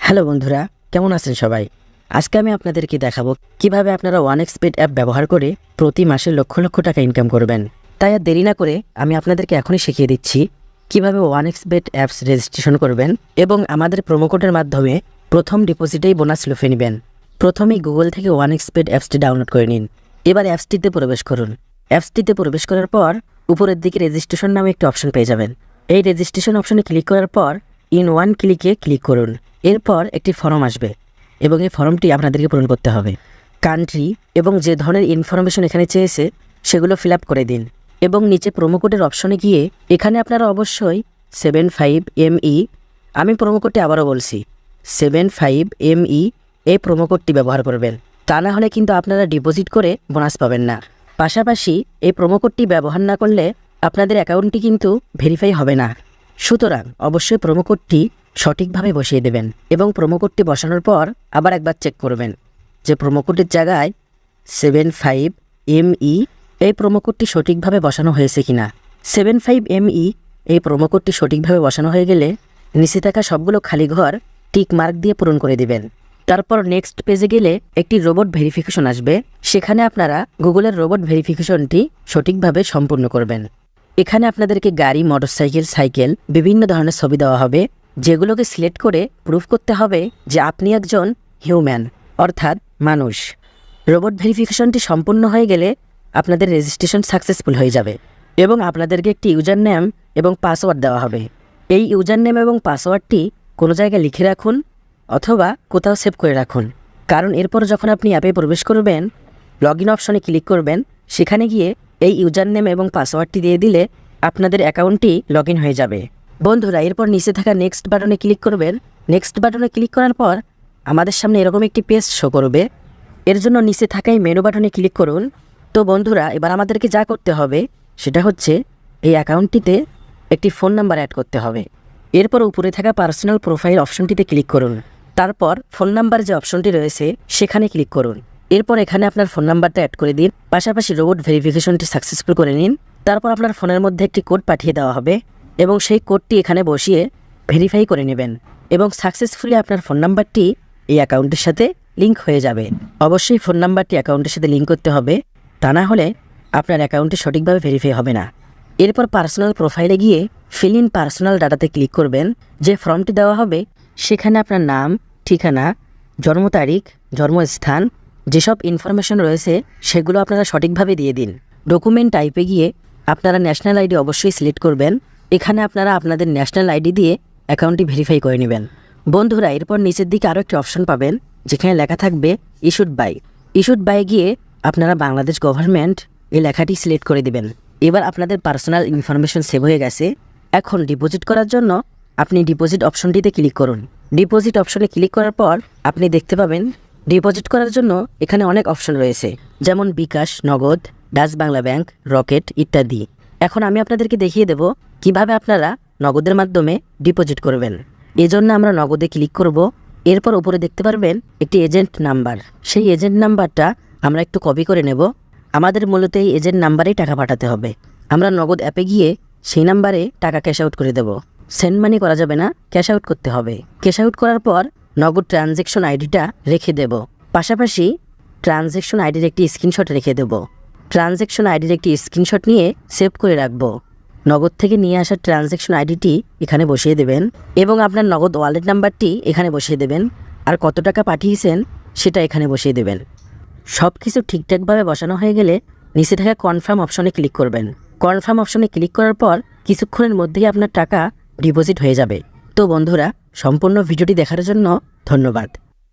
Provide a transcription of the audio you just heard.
Hello বন্ধুরা, কেমন আছেন সবাই? আজকে আমি আপনাদেরকে দেখাবো কিভাবে আপনারা ওয়ানএক্সপেড অ্যাপ ব্যবহার করে প্রতি মাসে লক্ষ লক্ষ টাকা ইনকাম করবেন। তাই আর দেরি না করে আমি আপনাদেরকে এখনই শিখিয়ে দিচ্ছি কিভাবে ওয়ানএক্সপেড অ্যাপস রেজিস্ট্রেশন করবেন এবং আমাদের প্রোমোকোডের মাধ্যমে প্রথম ডিপোজিটেই বোনাস লুফে নেবেন। প্রথমেই গুগল থেকে ওয়ানএক্সপেড অ্যাপসটি ডাউনলোড করে নিন। এবার অ্যাপসটিতে প্রবেশ করুন। অ্যাপসটিতে প্রবেশ করার পর উপরের দিকে রেজিস্ট্রেশন নামে একটি অপশন পেয়ে যাবেন। এই রেজিস্ট্রেশন অপশনে ক্লিক করার পর ইন ওয়ান ক্লিকে ক্লিক করুন। এরপর একটি ফর্ম আসবে এবং এই ফর্মটি আপনাদেরকে পূরণ করতে হবে। কান্ট্রি এবং যে ধরনের ইনফরমেশন এখানে চেয়েছে সেগুলো ফিল আপ করে দিন এবং নিচে প্রোমোকোডের অপশনে গিয়ে এখানে আপনারা অবশ্যই 75ME, আমি প্রোমোকোডটি আবারও বলছি 75ME এই প্রোমোকোডটি ব্যবহার করবেন। তা না হলে কিন্তু আপনারা ডিপোজিট করে বোনাস পাবেন না। পাশাপাশি এই প্রোমোকোডটি ব্যবহার না করলে আপনাদের অ্যাকাউন্টটি কিন্তু ভেরিফাই হবে না। সুতরাং অবশ্যই প্রোমোকোডটি সঠিকভাবে বসিয়ে দেবেন এবং প্রোমোকোডটি বসানোর পর আবার একবার চেক করবেন যে প্রোমোকোডের জায়গায় 75ME এই প্রোমোকোডটি সঠিকভাবে বসানো হয়েছে কিনা। 75ME এই প্রোমোকোডটি সঠিকভাবে বসানো হয়ে গেলে নিচে থাকা সবগুলো খালি ঘর টিক মার্ক দিয়ে পূরণ করে দিবেন। তারপর নেক্সট পেজে গেলে একটি রোবট ভেরিফিকেশন আসবে। সেখানে আপনারা গুগলের রোবট ভেরিফিকেশনটি সঠিকভাবে সম্পূর্ণ করবেন। এখানে আপনাদেরকে গাড়ি, মোটরসাইকেল, সাইকেল বিভিন্ন ধরনের ছবি দেওয়া হবে, যেগুলোকে সিলেক্ট করে প্রুফ করতে হবে যে আপনি একজন হিউম্যান, অর্থাৎ মানুষ। রোবট ভেরিফিকেশনটি সম্পূর্ণ হয়ে গেলে আপনাদের রেজিস্ট্রেশন সাকসেসফুল হয়ে যাবে এবং আপনাদেরকে একটি ইউজার নেম এবং পাসওয়ার্ড দেওয়া হবে। এই ইউজার নেম এবং পাসওয়ার্ডটি কোনো জায়গায় লিখে রাখুন অথবা কোথাও সেভ করে রাখুন, কারণ এরপর যখন আপনি অ্যাপে প্রবেশ করবেন, লগ ইন অপশনে ক্লিক করবেন, সেখানে গিয়ে এই ইউজার নেম এবং পাসওয়ার্ডটি দিয়ে দিলে আপনাদের অ্যাকাউন্টটি লগ ইন হয়ে যাবে। বন্ধুরা, এরপর নিচে থাকা নেক্সট বাটনে ক্লিক করবেন। নেক্সট বাটনে ক্লিক করার পর আমাদের সামনে এরকম একটি পেজ শো করবে। এর জন্য নিচে থাকা এই মেনু বাটনে ক্লিক করুন। তো বন্ধুরা, এবার আমাদেরকে যা করতে হবে সেটা হচ্ছে এই অ্যাকাউন্টটিতে একটি ফোন নাম্বার অ্যাড করতে হবে। এরপর উপরে থাকা পার্সোনাল প্রোফাইল অপশনটিতে ক্লিক করুন। তারপর ফোন নাম্বার যে অপশনটি রয়েছে সেখানে ক্লিক করুন। এরপর এখানে আপনার ফোন নাম্বারটা অ্যাড করে দিন, পাশাপাশি রোবট ভেরিফিকেশনটি সাকসেসফুল করে নিন। তারপর আপনার ফোনের মধ্যে একটি কোড পাঠিয়ে দেওয়া হবে এবং সেই কোডটি এখানে বসিয়ে ভেরিফাই করে নেবেন এবং সাকসেসফুলি আপনার ফোন নাম্বারটি এই অ্যাকাউন্টের সাথে লিঙ্ক হয়ে যাবে। অবশ্যই ফোন নাম্বারটি অ্যাকাউন্টের সাথে লিঙ্ক করতে হবে, তা না হলে আপনার অ্যাকাউন্টটি সঠিকভাবে ভেরিফাই হবে না। এরপর পার্সোনাল প্রোফাইলে গিয়ে ফিল ইন পার্সোনাল ডাটাতে ক্লিক করবেন। যে ফর্মটি দেওয়া হবে সেখানে আপনার নাম, ঠিকানা, জন্ম তারিখ, জন্মস্থান যেসব ইনফরমেশন রয়েছে সেগুলো আপনারা সঠিকভাবে দিয়ে দিন। ডকুমেন্ট টাইপে গিয়ে আপনারা ন্যাশনাল আইডি অবশ্যই সিলেক্ট করবেন। এখানে আপনারা আপনাদের ন্যাশনাল আইডি দিয়ে অ্যাকাউন্টটি ভেরিফাই করে নেবেন। বন্ধুরা, এরপর নিচের দিকে আরও একটি অপশন পাবেন যেখানে লেখা থাকবে ইস্যুড বাই। ইস্যুড বাই গিয়ে আপনারা বাংলাদেশ গভর্নমেন্ট এই লেখাটি সিলেক্ট করে দিবেন। এবার আপনাদের পার্সোনাল ইনফরমেশন সেভ হয়ে গেছে। এখন ডিপোজিট করার জন্য আপনি ডিপোজিট অপশনটিতে ক্লিক করুন। ডিপোজিট অপশনে ক্লিক করার পর আপনি দেখতে পাবেন ডিপোজিট করার জন্য এখানে অনেক অপশন রয়েছে, যেমন বিকাশ, নগদ, ডাচ বাংলা ব্যাংক, রকেট ইত্যাদি। এখন আমি আপনাদেরকে দেখিয়ে দেব কিভাবে আপনারা নগদের মাধ্যমে ডিপোজিট করবেন। এজন্য আমরা নগদে ক্লিক করব। এরপর উপরে দেখতে পারবেন একটি এজেন্ট নাম্বার। সেই এজেন্ট নাম্বারটা আমরা একটু কপি করে নেব। আমাদের মূলত এই এজেন্ট নাম্বারেই টাকা পাঠাতে হবে। আমরা নগদ অ্যাপে গিয়ে সেই নাম্বারে টাকা ক্যাশ আউট করে দেব। সেন্ড মানি করা যাবে না, ক্যাশ আউট করতে হবে। ক্যাশ আউট করার পর নগদ ট্রানজ্যাকশন আইডিটা রেখে দেব। পাশাপাশি ট্রানজ্যাকশন আইডির একটি স্ক্রিনশট রেখে দেব। ট্রানজ্যাকশন আইডির একটি স্ক্রিনশট নিয়ে সেভ করে রাখব। নগদ থেকে নিয়ে আসা ট্রানজ্যাকশন আইডিটি এখানে বসিয়ে দেবেন এবং আপনার নগদ ওয়ালেট নাম্বারটি এখানে বসিয়ে দেবেন, আর কত টাকা পাঠিয়েছেন সেটা এখানে বসিয়ে দেবেন। সব কিছু ঠিকঠাকভাবে বসানো হয়ে গেলে নিচে থাকা কনফার্ম অপশনে ক্লিক করবেন। কনফার্ম অপশনে ক্লিক করার পর কিছুক্ষণের মধ্যেই আপনার টাকা ডিপোজিট হয়ে যাবে। তো বন্ধুরা, সম্পূর্ণ ভিডিওটি দেখার জন্য ধন্যবাদ।